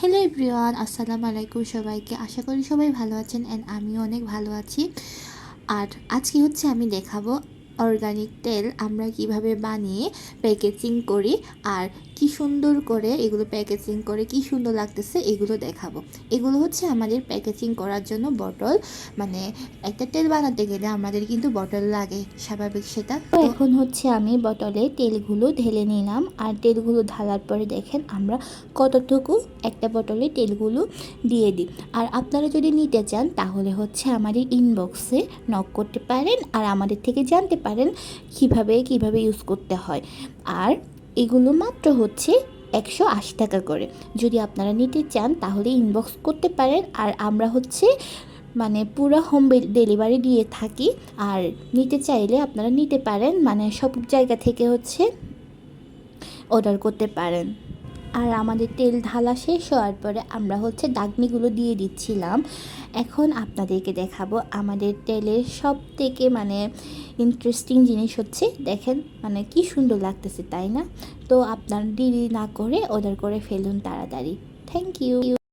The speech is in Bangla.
হ্যালো এভরিওয়ান, আসসালামু আলাইকুম সবাইকে। আশা করি সবাই ভালো আছেন অ্যান্ড আমিও অনেক ভালো আছি। আর আজকে হচ্ছে আমি দেখাবো অর্গানিক তেল আমরা কিভাবে বানিয়ে প্যাকেজিং করি, আর কি সুন্দর করে এগুলো প্যাকেজিং করে কি সুন্দর লাগতেছে এগুলো দেখাবো। এগুলো হচ্ছে আমাদের প্যাকেজিং করার জন্য বটল, মানে একটা তেল বানাতে গেলে আমাদের কিন্তু বটল লাগে, স্বাভাবিক সেটা। তো এখন হচ্ছে আমি বটলে তেলগুলো ঢেলে নিলাম, আর তেলগুলো ঢালার পরে দেখেন আমরা কতটুকু একটা বটলে তেলগুলো দিয়ে দিই। আর আপনারা যদি নিতে চান তাহলে হচ্ছে আমাদের ইনবক্সে নক করতে পারেন, আর আমাদের থেকে জানতে পারেন কিভাবে ইউজ করতে হয়। আর এগুলো মাত্র হচ্ছে 180 টাকা করে। যদি আপনারা নিতে চান তাহলে ইনবক্স করতে পারেন, আর আমরা হচ্ছে মানে পুরো হোম ডেলিভারি দিয়ে থাকি। আর নিতে চাইলে আপনারা নিতে পারেন, মানে সব জায়গা থেকে হচ্ছে অর্ডার করতে পারেন। আর আমাদের তেল ঢালা শেষ হওয়ার পরে আমরা হচ্ছে ডাগনিগুলো দিয়ে দিচ্ছিলাম। এখন আপনাদেরকে দেখাবো আমাদের তেলের সব থেকে মানে ইন্টারেস্টিং জিনিস হচ্ছে, দেখেন মানে কি সুন্দর লাগতেছে তাই না? তো আপনার দেরি না করে অর্ডার করে ফেলুন তাড়াতাড়ি। Thank you.